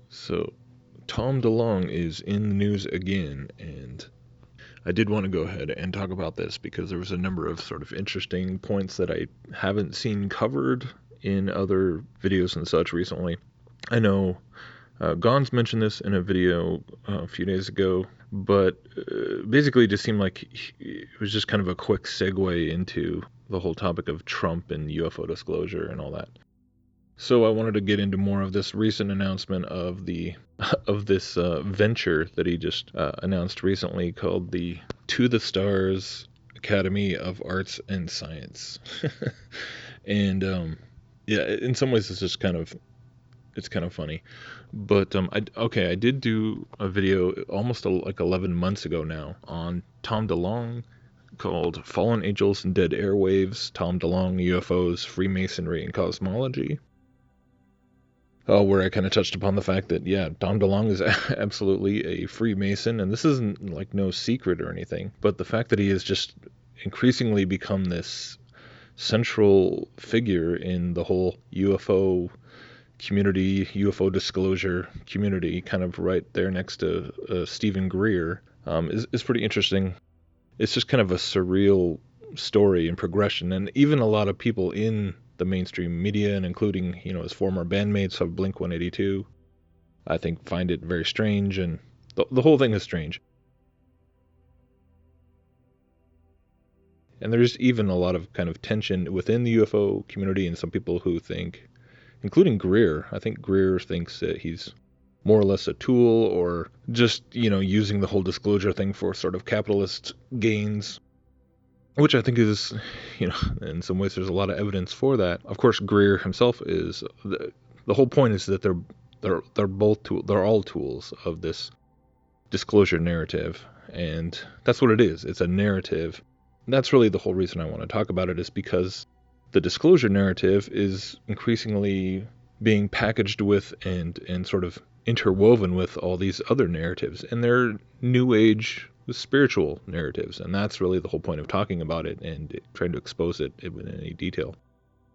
So, Tom DeLonge is in the news again, and I did want to go ahead and talk about this because there was a number of sort of interesting points that I haven't seen covered in other videos and such recently. I know Gons mentioned this in a video a few days ago, but basically it just seemed like it was just kind of a quick segue into the whole topic of Trump and UFO disclosure and all that. So I wanted to get into more of this recent announcement of this venture that he just announced recently called the To the Stars Academy of Arts and Science. And yeah, in some ways it's kind of funny. But I did do a video almost like 11 months ago now on Tom DeLonge called Fallen Angels and Dead Airwaves, Tom DeLonge, UFOs, Freemasonry, and Cosmology. Where I kind of touched upon the fact that, yeah, Tom DeLonge is absolutely a Freemason, and this isn't like no secret or anything, but the fact that he has just increasingly become this central figure in the whole UFO community, UFO disclosure community, kind of right there next to Stephen Greer, is pretty interesting. It's just kind of a surreal story and progression, and even a lot of people in the mainstream media, and including, his former bandmates of Blink-182, I think find it very strange, and the whole thing is strange. And there's even a lot of kind of tension within the UFO community, and some people who think, including Greer, I think Greer thinks that he's more or less a tool, or just, using the whole disclosure thing for sort of capitalist gains. Which I think is, in some ways there's a lot of evidence for that. Of course, Greer himself is the whole point is that they're all tools of this disclosure narrative, and that's what it is. It's a narrative. And that's really the whole reason I want to talk about it, is because the disclosure narrative is increasingly being packaged with and sort of interwoven with all these other narratives, and they're new age spiritual narratives, and that's really the whole point of talking about it and trying to expose it in any detail.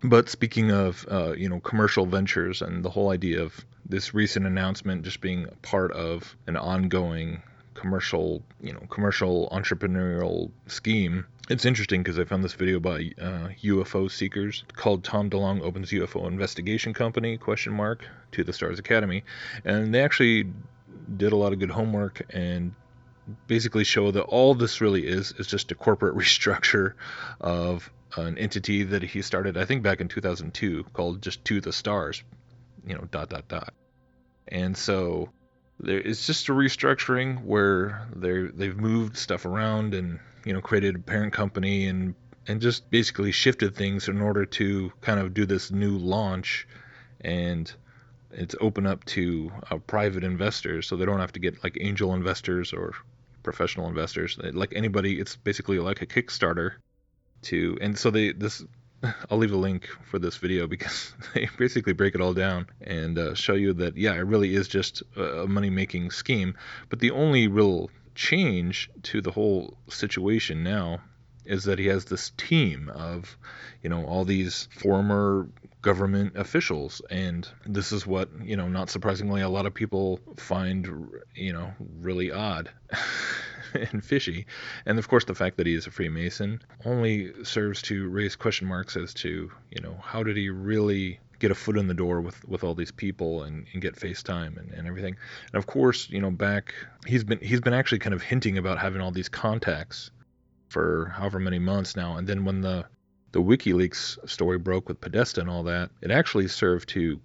But speaking of commercial ventures and the whole idea of this recent announcement just being part of an ongoing commercial entrepreneurial scheme, it's interesting because I found this video by UFO seekers called Tom DeLonge Opens UFO Investigation Company ? To the Stars Academy, and they actually did a lot of good homework and basically show that all this really is just a corporate restructure of an entity that he started, I think, back in 2002, called just To the Stars, ... And so it's just a restructuring where they've moved stuff around and created a parent company and just basically shifted things in order to kind of do this new launch, and it's open up to private investors, so they don't have to get like angel investors or professional investors, like anybody. It's basically like a Kickstarter and so I'll leave a link for this video because they basically break it all down and show you that, yeah, it really is just a money-making scheme. But the only real change to the whole situation now is that he has this team of, all these former government officials, and this is what, not surprisingly, a lot of people find, really odd and fishy. And of course, the fact that he is a Freemason only serves to raise question marks as to, how did he really get a foot in the door with all these people and get FaceTime and everything. And of course, back he's been actually kind of hinting about having all these contacts for however many months now. And then when the WikiLeaks story broke with Podesta and all that, it actually served to,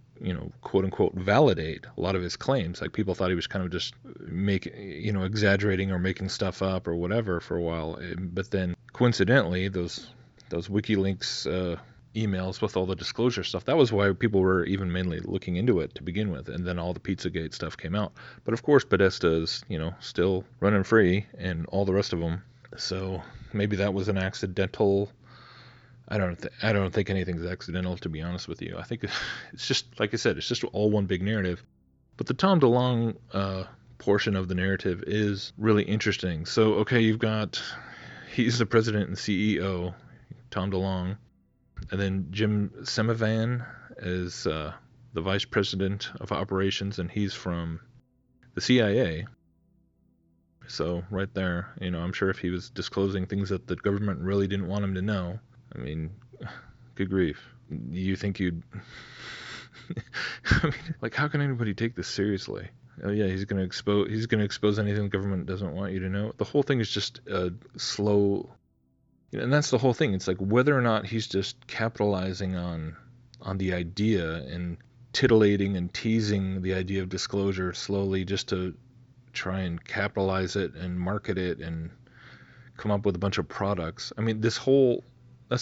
quote unquote, validate a lot of his claims. Like, people thought he was kind of just exaggerating or making stuff up or whatever for a while. But then coincidentally, those WikiLeaks emails with all the disclosure stuff. That was why people were even mainly looking into it to begin with, and then all the Pizzagate stuff came out. But of course, Bethesda's, still running free, and all the rest of them. So maybe that was an accidental. I don't think anything's accidental, to be honest with you. I think it's just, like I said, it's just all one big narrative. But the Tom DeLonge portion of the narrative is really interesting. So, okay, he's the president and CEO, Tom DeLonge, and then Jim Semivan is the vice president of operations, and he's from the CIA. So right there, I'm sure if he was disclosing things that the government really didn't want him to know, I mean, good grief. You think you'd... I mean, like, how can anybody take this seriously? Oh yeah, he's gonna expose anything the government doesn't want you to know. The whole thing is just slow, and that's the whole thing. It's like whether or not he's just capitalizing on the idea and titillating and teasing the idea of disclosure slowly just to try and capitalize it and market it and come up with a bunch of products. I mean, that's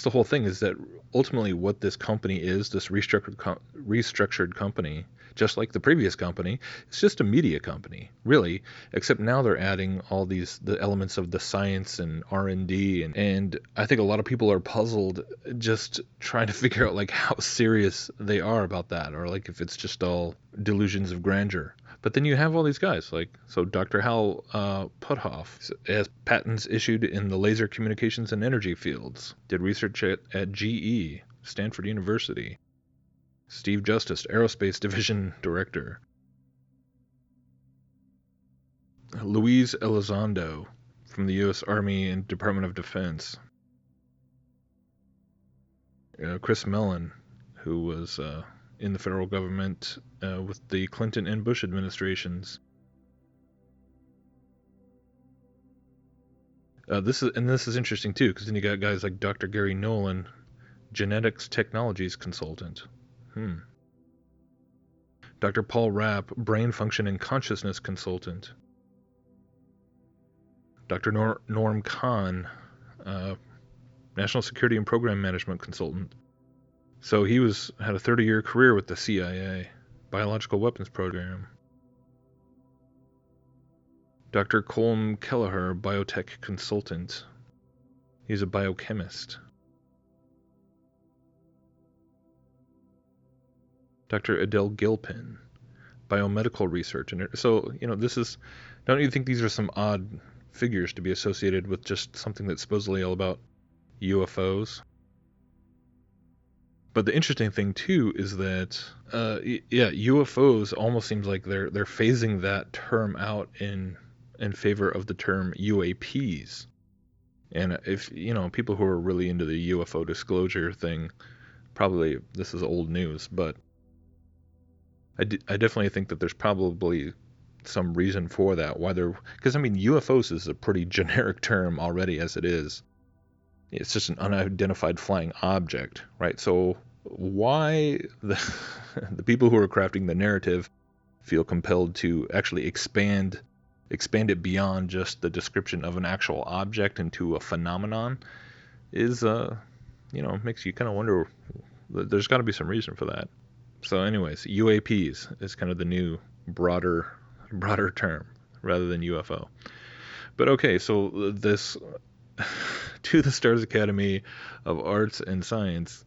the whole thing, is that ultimately what this company is, this restructured company, just like the previous company, it's just a media company, really, except now they're adding all the elements of the science and R&D, and I think a lot of people are puzzled just trying to figure out like how serious they are about that, or like if it's just all delusions of grandeur. But then you have all these guys, so Dr. Hal Puthoff has patents issued in the laser communications and energy fields, did research at GE, Stanford University. Steve Justice, Aerospace Division Director. Luis Elizondo from the U.S. Army and Department of Defense. Chris Mellon, who was in the federal government with the Clinton and Bush administrations. This is interesting too, because then you got guys like Dr. Gary Nolan, Genetics Technologies Consultant. Dr. Paul Rapp, Brain Function and Consciousness Consultant. Dr. Norm Kahn, National Security and Program Management Consultant. So he had a 30-year career with the CIA, Biological Weapons Program. Dr. Colm Kelleher, Biotech Consultant. He's a biochemist. Dr. Adele Gilpin, biomedical research. And so, don't you think these are some odd figures to be associated with just something that's supposedly all about UFOs? But the interesting thing too is that, UFOs almost seems like they're phasing that term out in favor of the term UAPs. And if people who are really into the UFO disclosure thing, probably this is old news, but I definitely think that there's probably some reason for that. Because UFOs is a pretty generic term already as it is. It's just an unidentified flying object, right? So why the people who are crafting the narrative feel compelled to actually expand it beyond just the description of an actual object into a phenomenon is, makes you kind of wonder. There's got to be some reason for that. So anyways, UAPs is kind of the new broader term rather than UFO. But okay, so this To the Stars Academy of Arts and Science.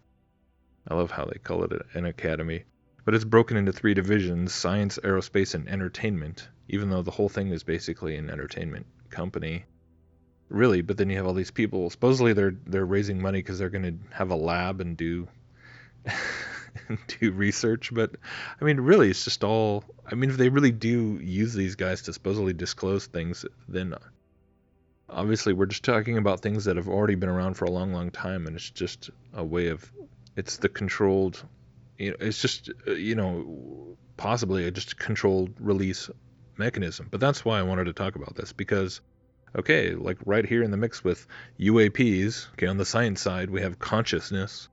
I love how they call it an academy. But it's broken into 3 divisions: science, aerospace, and entertainment, even though the whole thing is basically an entertainment company. Really, but then you have all these people. Supposedly they're raising money because they're going to have a lab and do research, but really it's just all, if they really do use these guys to supposedly disclose things, then obviously we're just talking about things that have already been around for a long time, and it's just a way of, it's the controlled, it's just possibly just a controlled release mechanism. But that's why I wanted to talk about this, because okay, like right here in the mix with UAPs, okay, on the science side we have consciousness,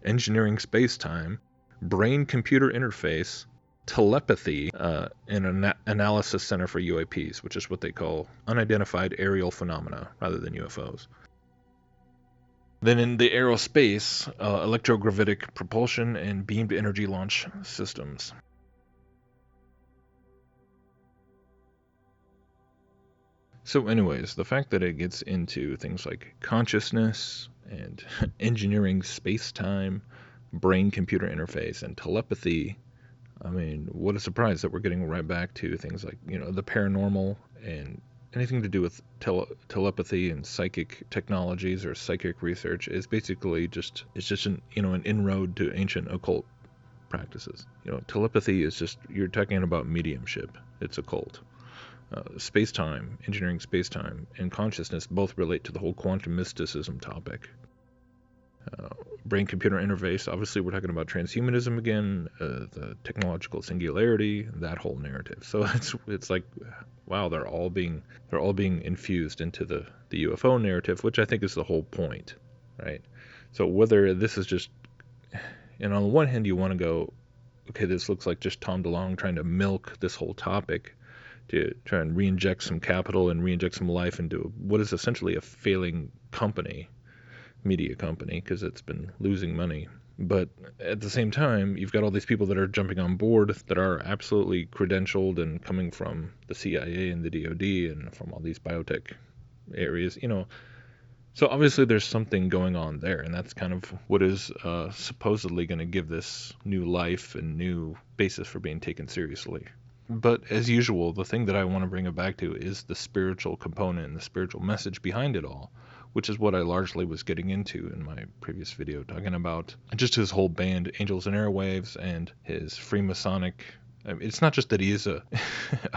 engineering space-time, brain-computer interface, telepathy, and an analysis center for UAPs, which is what they call unidentified aerial phenomena rather than UFOs. Then in the aerospace, electrogravitic propulsion and beamed energy launch systems. So anyways, the fact that it gets into things like consciousness and engineering space-time, brain-computer interface, and telepathy, I mean, what a surprise that we're getting right back to things like, the paranormal and anything to do with telepathy and psychic technologies or psychic research is basically just an inroad to ancient occult practices. Telepathy is just, you're talking about mediumship. It's occult. Space-time, engineering space-time, and consciousness both relate to the whole quantum mysticism topic. Brain-computer interface, obviously we're talking about transhumanism again, the technological singularity, that whole narrative. So it's like, wow, they're all being infused into the UFO narrative, which I think is the whole point, right? So whether this is just, and on the one hand you want to go, okay, this looks like just Tom DeLonge trying to milk this whole topic to try and re-inject some capital and re-inject some life into what is essentially a failing media company, because it's been losing money. But at the same time, you've got all these people that are jumping on board that are absolutely credentialed and coming from the CIA and the DoD and from all these biotech areas, So obviously there's something going on there, and that's kind of what is supposedly going to give this new life and new basis for being taken seriously. But as usual, the thing that I want to bring it back to is the spiritual component and the spiritual message behind it all, which is what I largely was getting into in my previous video, talking about just his whole band, Angels and Airwaves, and his Freemasonic. I mean, it's not just that he is a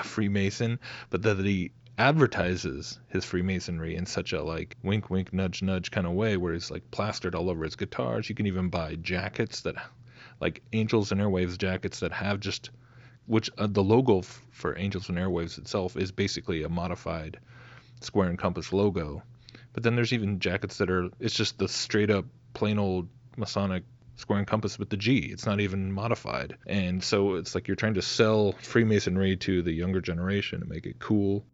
Freemason, but that he advertises his Freemasonry in such a like wink wink nudge nudge kind of way, where he's like plastered all over his guitars. You can even buy jackets that like Angels and Airwaves jackets that have just which the logo for Angels and Airwaves itself is basically a modified square and compass logo. But then there's even jackets that it's just the straight up plain old Masonic square and compass with the G. It's not even modified. And so it's like you're trying to sell Freemasonry to the younger generation and make it cool.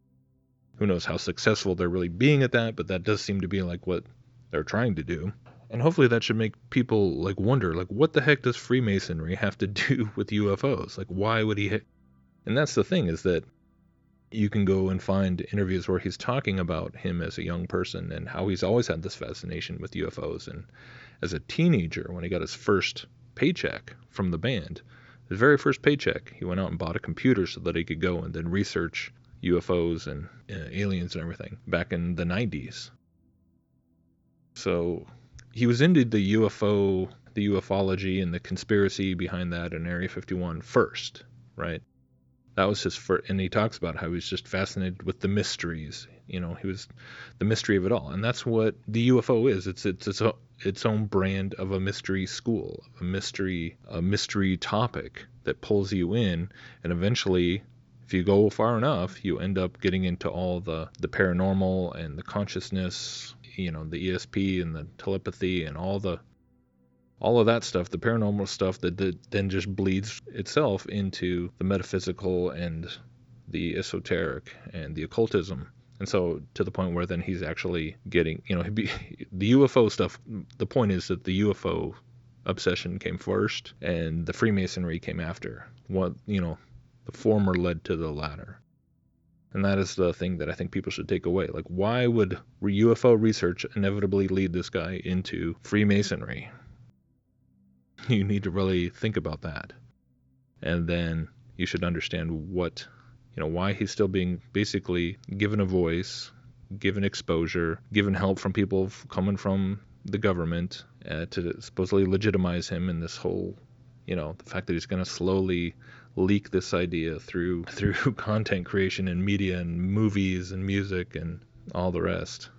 Who knows how successful they're really being at that, but that does seem to be like what they're trying to do. And hopefully that should make people like wonder, like, what the heck does Freemasonry have to do with UFOs? Like, why would he? And that's the thing, is that you can go and find interviews where he's talking about him as a young person and how he's always had this fascination with UFOs. And as a teenager, when he got his first paycheck from the band, his very first paycheck, he went out and bought a computer so that he could go and then research UFOs and aliens and everything back in the 90s. So he was into the UFO, the ufology, and the conspiracy behind that in Area 51 first, right? That was his first, and he talks about how he was just fascinated with the mysteries. He was the mystery of it all, and that's what the UFO is. It's its own brand of a mystery school, a mystery topic that pulls you in, and eventually, if you go far enough, you end up getting into all the paranormal and the consciousness, the ESP and the telepathy and all of that stuff, the paranormal stuff that then just bleeds itself into the metaphysical and the esoteric and the occultism. And so to the point where then he's actually getting, the UFO stuff, the point is that the UFO obsession came first and the Freemasonry came after. The former led to the latter. And that is the thing that I think people should take away. Like, why would UFO research inevitably lead this guy into Freemasonry? You need to really think about that. And then you should understand why he's still being basically given a voice, given exposure, given help from people coming from the government to supposedly legitimize him in this whole, the fact that he's going to slowly leak this idea through content creation and media and movies and music and all the rest.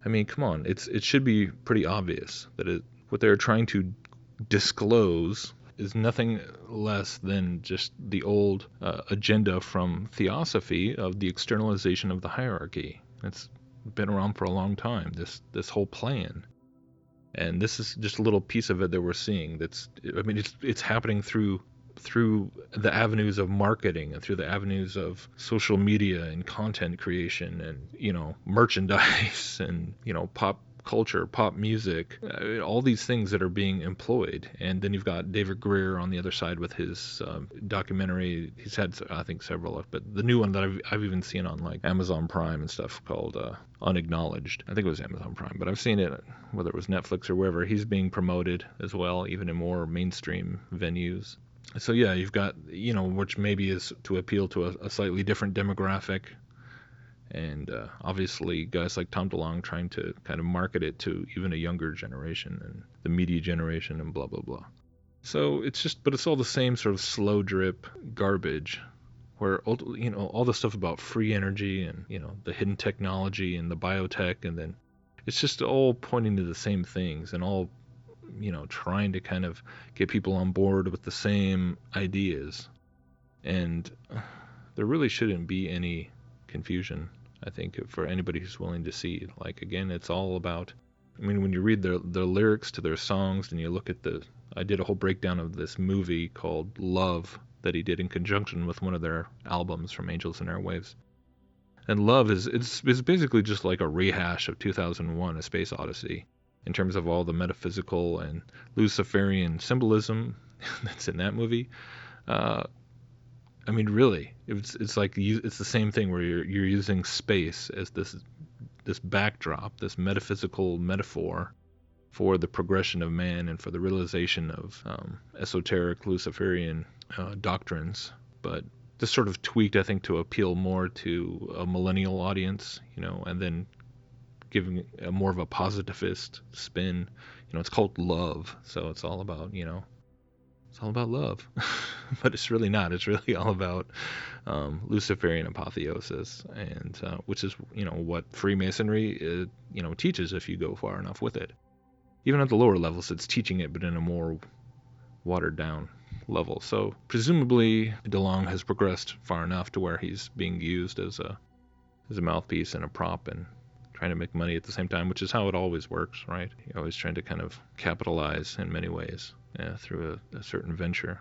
I mean, come on, it should be pretty obvious that what they're trying to disclose is nothing less than just the old agenda from theosophy of the externalization of the hierarchy. It's been around for a long time, this whole plan. And this is just a little piece of it that we're seeing. It's happening through the avenues of marketing and through the avenues of social media and content creation and merchandise and pop culture, pop music, all these things that are being employed. And then you've got David Greer on the other side with his documentary. He's had, I think, several, but the new one that I've even seen on like Amazon Prime and stuff called Unacknowledged. I think it was Amazon Prime, but I've seen it, whether it was Netflix or wherever. He's being promoted as well, even in more mainstream venues. So yeah, you've got, which maybe is to appeal to a slightly different demographic. And obviously guys like Tom DeLonge trying to kind of market it to even a younger generation and the media generation and blah, blah, blah. So but it's all the same sort of slow drip garbage where, all the stuff about free energy and, the hidden technology and the biotech, and then it's just all pointing to the same things and all, trying to kind of get people on board with the same ideas. And there really shouldn't be any confusion, I think, for anybody who's willing to see. Like, again, it's all about, when you read the lyrics to their songs and you look at I did a whole breakdown of this movie called Love that he did in conjunction with one of their albums from Angels and Airwaves. And Love is basically just like a rehash of 2001: A Space Odyssey in terms of all the metaphysical and Luciferian symbolism that's in that movie. Really, it's like it's the same thing where you're using space as this backdrop, this metaphysical metaphor for the progression of man and for the realization of esoteric Luciferian doctrines, but just sort of tweaked, I think, to appeal more to a millennial audience, and then giving more of a positivist spin. It's called Love, so it's all about, it's all about love. But it's really not. It's really all about Luciferian apotheosis, and which is, what Freemasonry, teaches if you go far enough with it. Even at the lower levels, it's teaching it, but in a more watered down level. So presumably DeLonge has progressed far enough to where he's being used as a mouthpiece and a prop and trying to make money at the same time, which is how it always works, right? You're always trying to kind of capitalize in many ways through a certain venture.